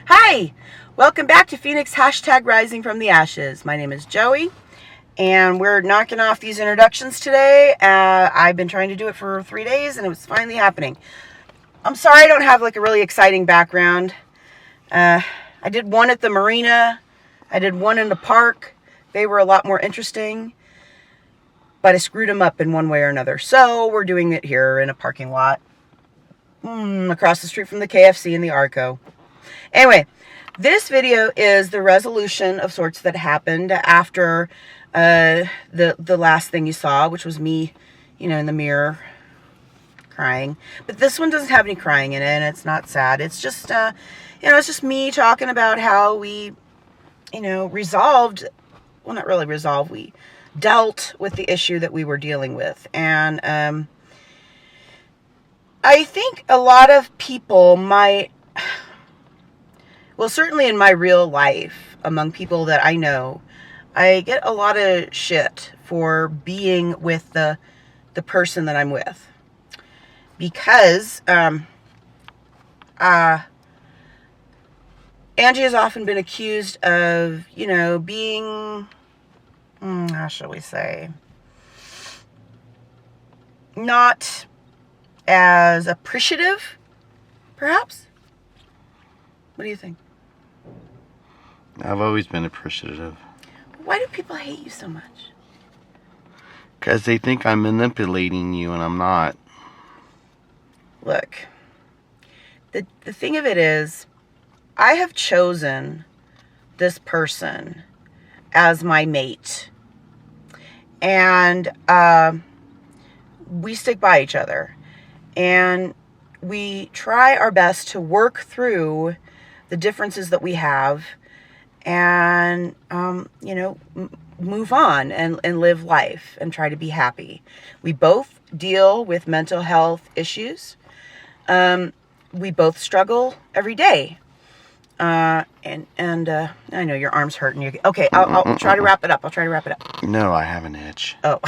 Hi! Welcome back to Phoenix #Rising from the Ashes. My name is Joey, and we're knocking off these introductions today. I've been trying to do it for 3 days, and it was finally happening. I'm sorry I don't have like a really exciting background. I did one at the marina. I did one in the park. They were a lot more interesting, but I screwed them up in one way or another. So we're doing it here in a parking lot across the street from the KFC and the Arco. Anyway, this video is the resolution of sorts that happened after the last thing you saw, which was me, in the mirror crying. But this one doesn't have any crying in it, and it's not sad. It's just, it's just me talking about how we, resolved, well, not really resolved, we dealt with the issue that we were dealing with. And I think a lot of people might... Well, certainly in my real life, among people that I know, I get a lot of shit for being with the person that I'm with. Because Angie has often been accused of, being, how shall we say, not as appreciative, perhaps? What do you think? I've always been appreciative. Why do people hate you so much? Because they think I'm manipulating you and I'm not. Look, the thing of it is, I have chosen this person as my mate. And we stick by each other. And we try our best to work through the differences that we have and, move on and live life and try to be happy. We both deal with mental health issues. We both struggle every day. And I know your arm's hurting. Okay, I'll try to wrap it up. No, I have an itch. Oh.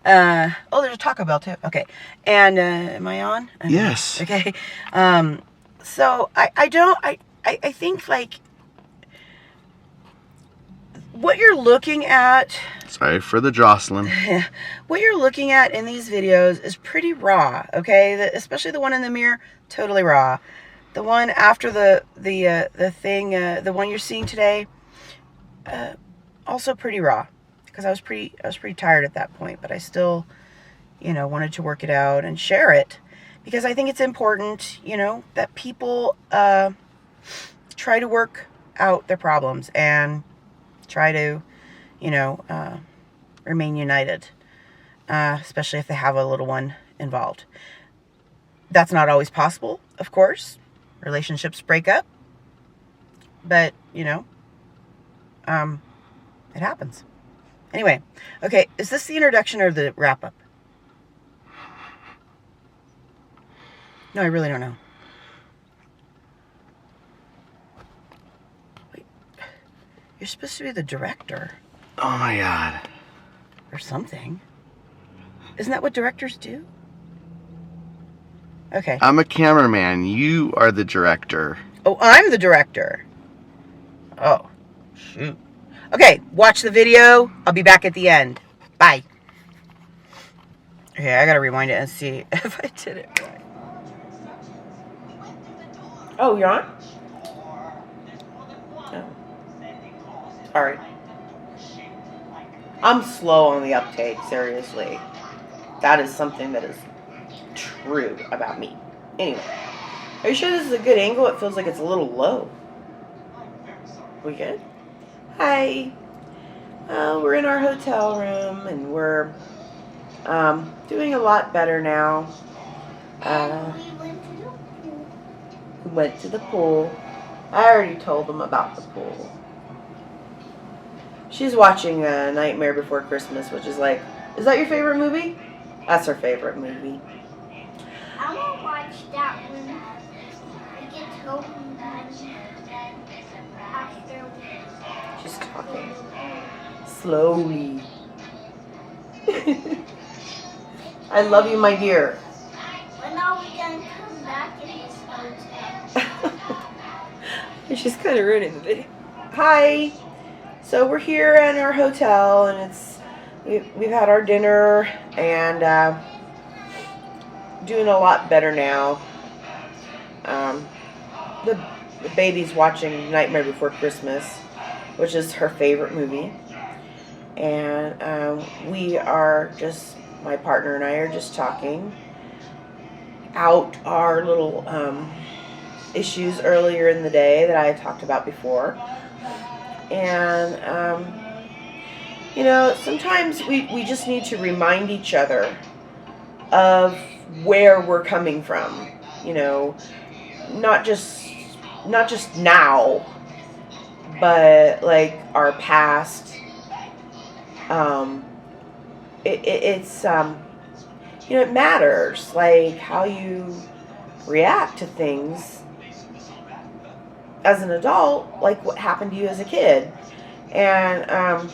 There's a Taco Bell too. Okay. And am I on? Yes. Okay. So I think like what you're looking at. Sorry for the jostling. What you're looking at in these videos is pretty raw. Okay, especially the one in the mirror, totally raw. The one after the thing, the one you're seeing today, also pretty raw. Because I was pretty tired at that point, but I still, wanted to work it out and share it, because I think it's important, that people try to work out their problems and try to, remain united, especially if they have a little one involved. That's not always possible, of course. Relationships break up, but it happens. Anyway, okay, is this the introduction or the wrap-up? No, I really don't know. Wait, you're supposed to be the director. Oh my God. Or something. Isn't that what directors do? Okay. I'm a cameraman. You are the director. Oh, I'm the director. Oh, shoot. Okay, watch the video. I'll be back at the end. Bye. Okay, I gotta rewind it and see if I did it right. Oh, you're on? Oh. Sorry. I'm slow on the uptake, seriously. That is something that is true about me. Anyway, are you sure this is a good angle? It feels like it's a little low. We good? Hi. We're in our hotel room and we're doing a lot better now. We went to the pool. I already told them about the pool. She's watching Nightmare Before Christmas, which is like, is that your favorite movie? That's her favorite movie. I want to watch that one. I get home after. She's talking slowly. I love you, my dear. When are we going to come back in this hotel? She's kind of ruining the video. Hi. So we're here in our hotel, and we've had our dinner, and doing a lot better now. The baby's watching Nightmare Before Christmas, which is her favorite movie, and my partner and I are just talking out our little issues earlier in the day that I talked about before. And sometimes we just need to remind each other of where we're coming from, not just now, but like our past. It matters, like how you react to things as an adult, like what happened to you as a kid. And I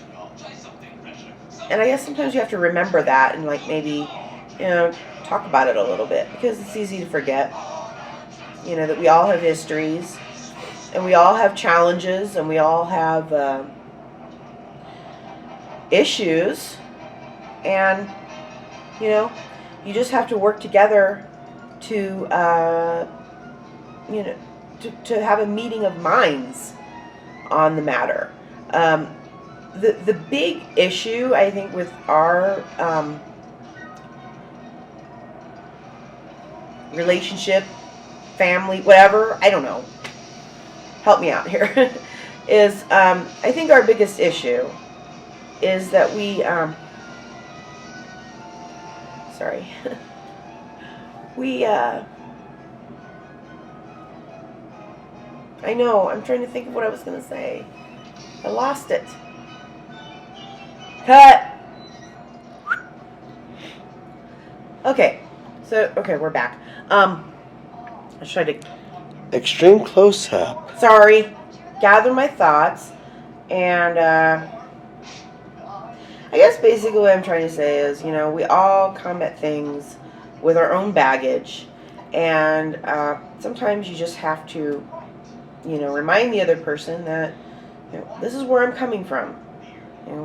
guess sometimes you have to remember that and like maybe, talk about it a little bit, because it's easy to forget, that we all have histories, and we all have challenges, and we all have issues, and you just have to work together to to have a meeting of minds on the matter. The big issue, I think, with our relationship, family, whatever, I don't know, help me out here, is I think our biggest issue is that we I know, I'm trying to think of what I was going to say. I lost it. Cut! Okay, we're back. Let's try to... Extreme close-up. Sorry. Gather my thoughts. And, I guess basically what I'm trying to say is, we all come at things with our own baggage. And sometimes you just have to, remind the other person that, this is where I'm coming from.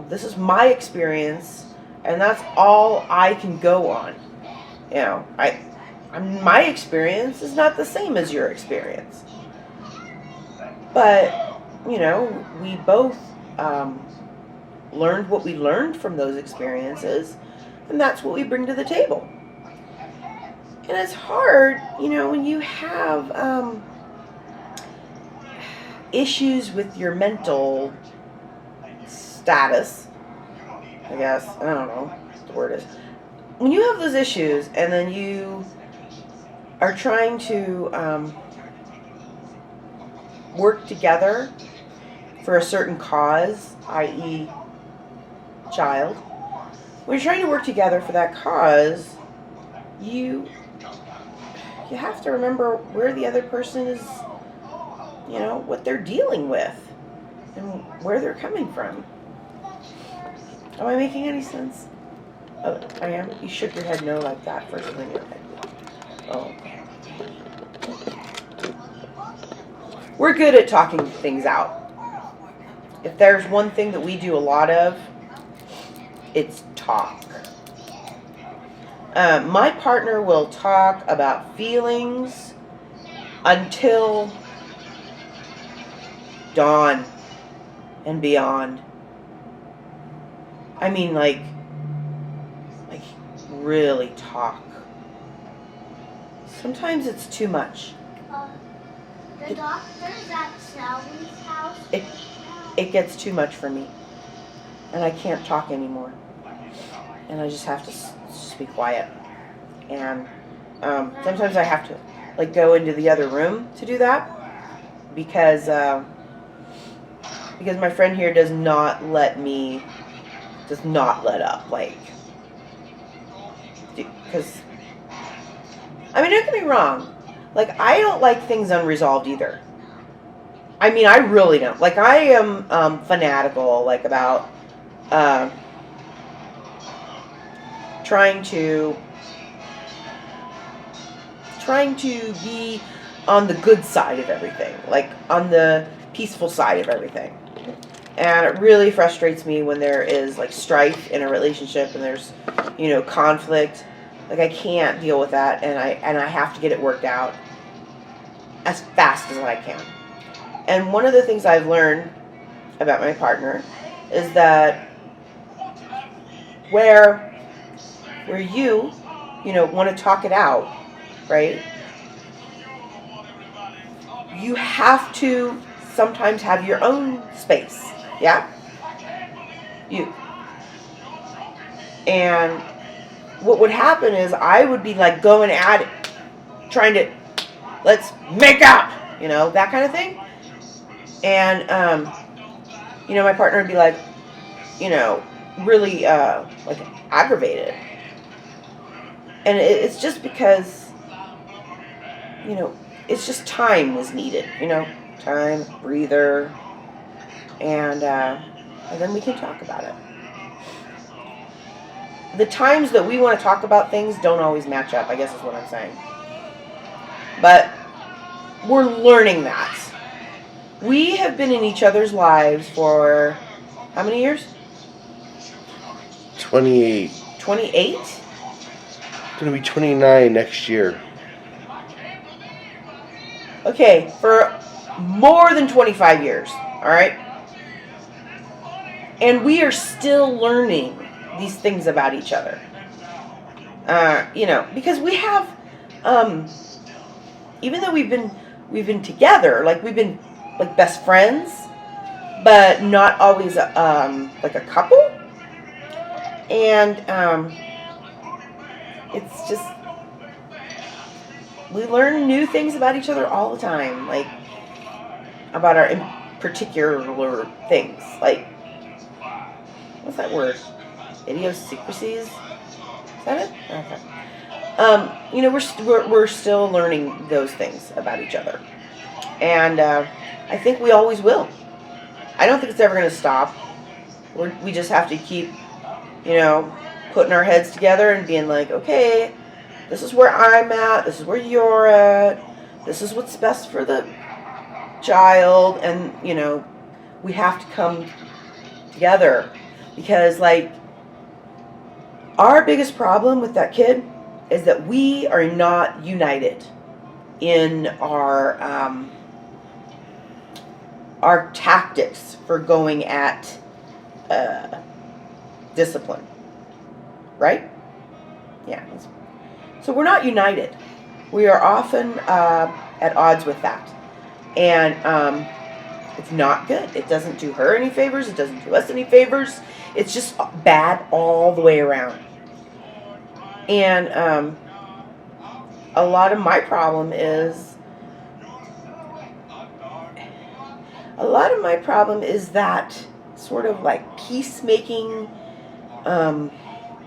This is my experience, and that's all I can go on. My experience is not the same as your experience. But, we both learned what we learned from those experiences, and that's what we bring to the table. And it's hard, when you have issues with your mental status, I guess. I don't know what the word is. When you have those issues and then you are trying to work together for a certain cause, i.e. child, when you're trying to work together for that cause, you have to remember where the other person is, what they're dealing with and where they're coming from. Am I making any sense? Oh, I am? You shook your head no like that first thing in your head. Oh. We're good at talking things out. If there's one thing that we do a lot of, it's talk. My partner will talk about feelings until dawn and beyond. I mean, like really talk. Sometimes it's too much. The doctor's at Sally's house. It gets too much for me, and I can't talk anymore. And I just have to just be quiet. And sometimes I have to go into the other room to do that, because my friend here does not let up, because, I mean, don't get me wrong, I don't like things unresolved either. I mean, I really don't. I am fanatical, about trying to be on the good side of everything, like on the peaceful side of everything. And it really frustrates me when there is like strife in a relationship and there's, conflict. Like I can't deal with that, and I have to get it worked out as fast as I can. And one of the things I've learned about my partner is that where you want to talk it out, right? You have to sometimes have your own space. Yeah? And what would happen is I would be like going at it, trying to, let's make out, that kind of thing. And, my partner would be like, really, like aggravated. And it's just because, it's just time was needed, time, breather, and then we can talk about it. The times that we want to talk about things don't always match up, I guess is what I'm saying. But we're learning that. We have been in each other's lives for how many years? 28. 28? Gonna be 29 next year. Okay, for more than 25 years, all right? And we are still learning these things about each other. Because we have, even though we've been together, like we've been like best friends, but not always like a couple. And it's just, we learn new things about each other all the time, like about our in particular things, like, what's that word? Idiosyncrasies? Is that it? Okay. We're still learning those things about each other, and I think we always will. I don't think it's ever going to stop. We just have to keep, putting our heads together and being like, okay, this is where I'm at. This is where you're at. This is what's best for the child, and we have to come together, because like, our biggest problem with that kid is that we are not united in our tactics for going at discipline, right? Yeah. So we're not united. We are often at odds with that, and it's not good. It doesn't do her any favors. It doesn't do us any favors. It's just bad all the way around. And a lot of my problem is that sort of like peacemaking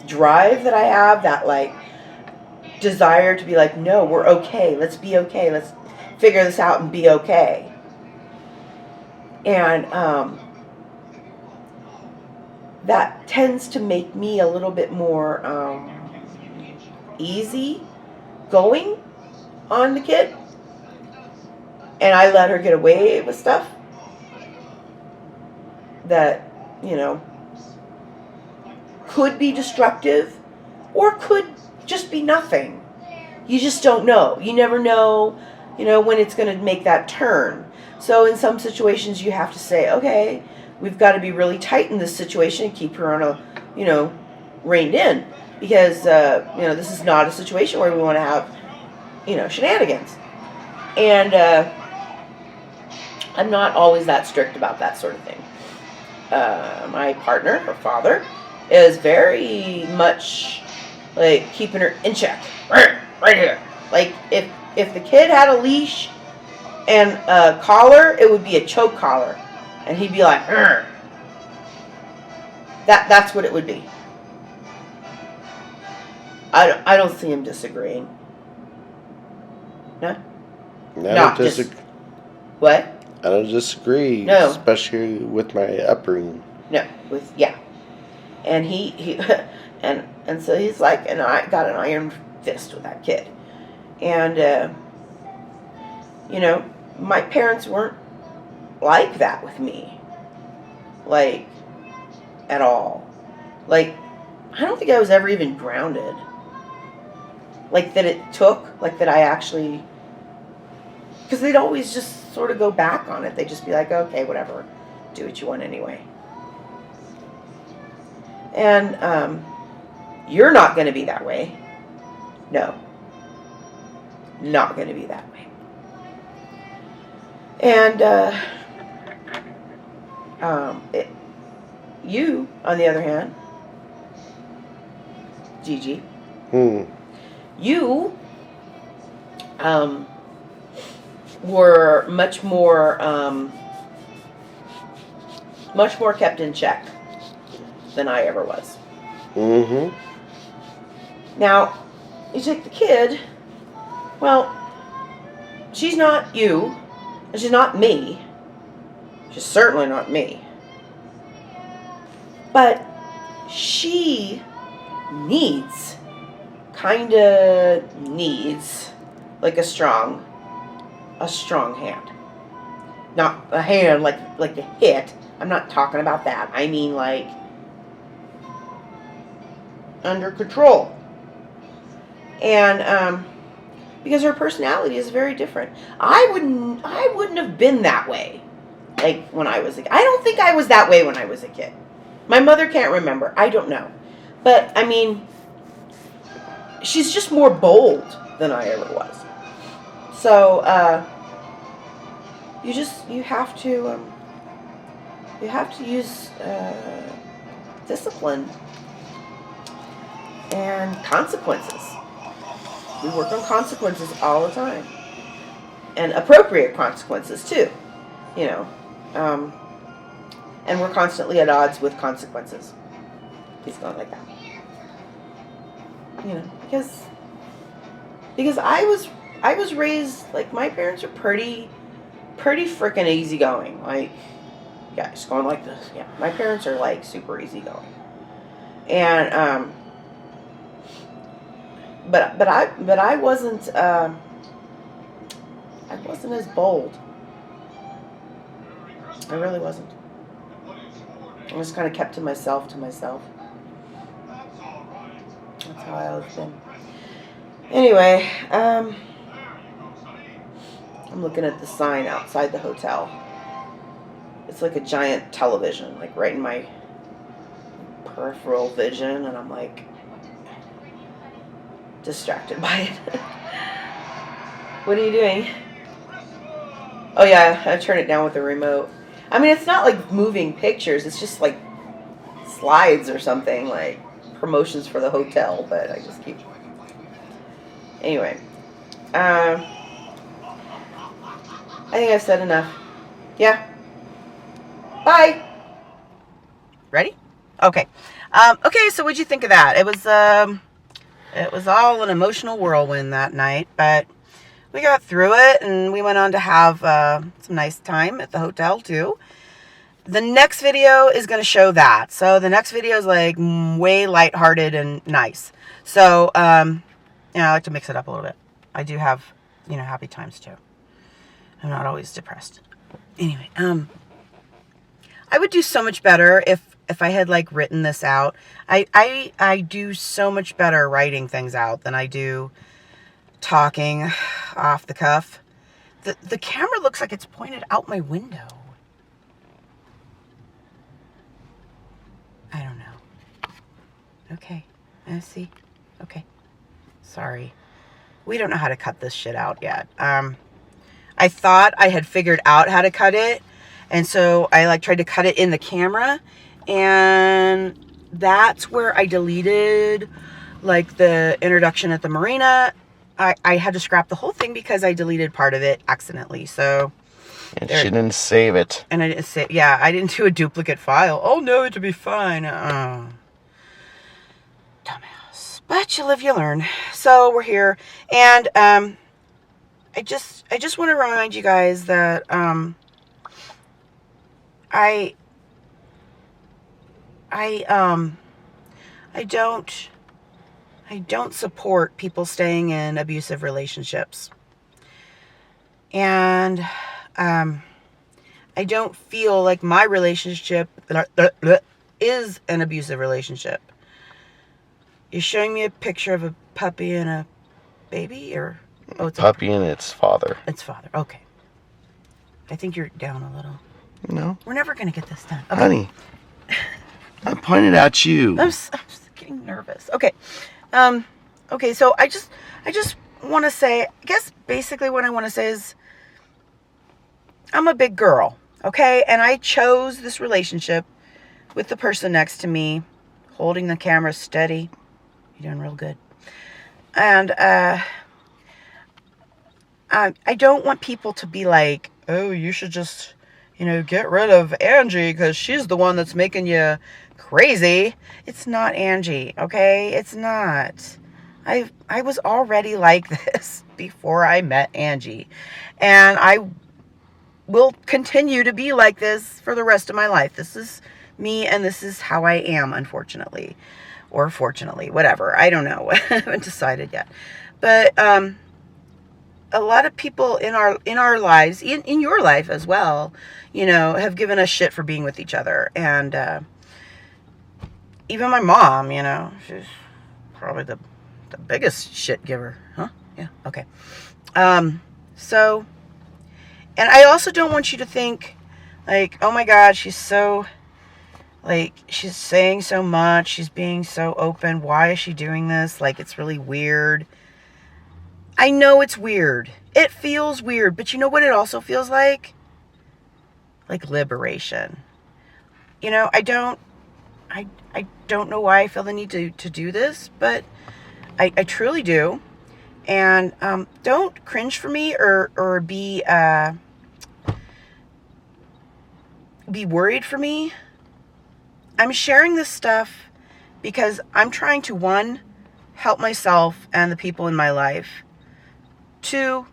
drive that I have, that like desire to be like, no, we're okay. Let's be okay. Let's figure this out and be okay. And that tends to make me a little bit more easy going on the kid, and I let her get away with stuff that could be destructive or could just be nothing. You just don't know. You never know, when it's going to make that turn. So in some situations you have to say, okay, we've got to be really tight in this situation and keep her on a, reined in, because this is not a situation where we want to have shenanigans. And I'm not always that strict about that sort of thing. My partner, her father, is very much like keeping her in check, right here. Like if the kid had a leash and a collar, it would be a choke collar, and he'd be like, "Arr." That's what it would be. I don't see him disagreeing. No? What? I don't disagree. No. Especially with my upbringing. No, and he and so he's like, and I got an iron fist with that kid, and You know, my parents weren't like that with me. Like, at all. Like, I don't think I was ever even grounded. Like, that it took, like, that I actually, because they'd always just sort of go back on it. They'd just be like, okay, whatever, do what you want anyway. And you're not going to be that way. No. Not going to be that way. And you, on the other hand, Gigi, you were much more kept in check than I ever was. Mm-hmm. Now, you take the kid, well, she's not you, and she's not me. She's certainly not me. But she needs, like a strong hand. Not a hand like a hit. I'm not talking about that. I mean like under control. And because her personality is very different. I wouldn't have been that way like when I was a kid. I don't think I was that way when I was a kid. My mother can't remember. I don't know. But I mean, she's just more bold than I ever was. So you have to use discipline and consequences. We work on consequences all the time, and appropriate consequences too. You know, and we're constantly at odds with consequences. He's going like that. You know, because I was raised, like, my parents are pretty freaking easygoing. Like, yeah, just going like this. Yeah, my parents are like super easygoing, and but I wasn't as bold. I really wasn't. I was kind of kept to myself. That's how I always been. Anyway, I'm looking at the sign outside the hotel. It's like a giant television, like right in my peripheral vision, and I'm like distracted by it. What are you doing? Oh yeah, I turn it down with the remote. I mean, it's not like moving pictures. It's just like slides or something, like promotions for the hotel. But I just keep. Anyway, I think I've said enough. Yeah. Bye. Ready? Okay. Okay. So, what'd you think of that? It was all an emotional whirlwind that night, but we got through it, and we went on to have some nice time at the hotel too. The next video is going to show that. So the next video is like way lighthearted and nice. So I like to mix it up a little bit. I do have, happy times too. I'm not always depressed. Anyway, I would do so much better if I had like written this out. I do so much better writing things out than I do talking off the cuff. The camera looks like it's pointed out my window. I don't know. Okay. See? Okay. Sorry. We don't know how to cut this shit out yet. I thought I had figured out how to cut it, and so I tried to cut it in the camera, and that's where I deleted like the introduction at the marina. I had to scrap the whole thing because I deleted part of it accidentally. So, and she didn't save it. And I didn't say, yeah, I didn't do a duplicate file. Oh no, it'll be fine. Dumbass. But you live, you learn. So we're here, and I just want to remind you guys that I don't support people staying in abusive relationships. And I don't feel like my relationship is an abusive relationship. You're showing me a picture of a puppy and a baby, or it's puppy and its father. Its father. Okay. I think you're down a little. No. We're never gonna get this done. Okay. Honey, I pointed at you. I'm just getting nervous. Okay. Okay. So I just want to say, I guess basically what I want to say is, I'm a big girl. Okay, and I chose this relationship with the person next to me, holding the camera steady. You're doing real good. And I don't want people to be like, oh, you should just, get rid of Angie because she's the one that's making you crazy. It's not Angie, okay? It's not. I was already like this before I met Angie. And I will continue to be like this for the rest of my life. This is me, and this is how I am, unfortunately. Or fortunately, whatever. I don't know. I haven't decided yet. But a lot of people in our lives, in your life as well, have given us shit for being with each other. And even my mom, she's probably the biggest shit giver. Huh? Yeah, okay. So, and I also don't want you to think, like, oh my God, she's so, like, she's saying so much, she's being so open, why is she doing this? Like, it's really weird. I know it's weird. It feels weird, but you know what it also feels like? Like liberation. I don't know why I feel the need to do this, but I truly do. And don't cringe for me or be worried for me. I'm sharing this stuff because I'm trying to, one, help myself and the people in my life. 2,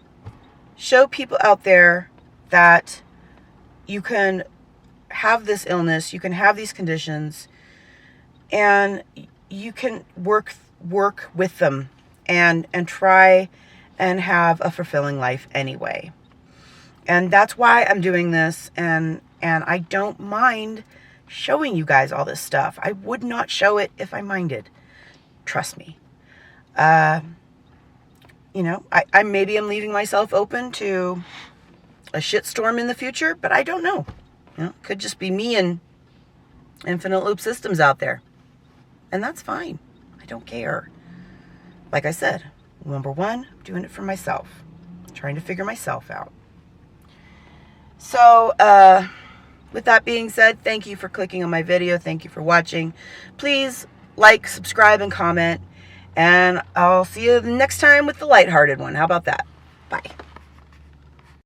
show people out there that you can have this illness, you can have these conditions, and you can work with them and try and have a fulfilling life anyway. And that's why I'm doing this, and I don't mind showing you guys all this stuff. I would not show it if I minded. Trust me. I maybe am leaving myself open to a shitstorm in the future, but I don't know. Could just be me and infinite loop systems out there. And that's fine. I don't care. Like I said, number 1, I'm doing it for myself. Trying to figure myself out. So, with that being said, thank you for clicking on my video. Thank you for watching. Please like, subscribe, and comment. And I'll see you next time with the lighthearted one. How about that? Bye.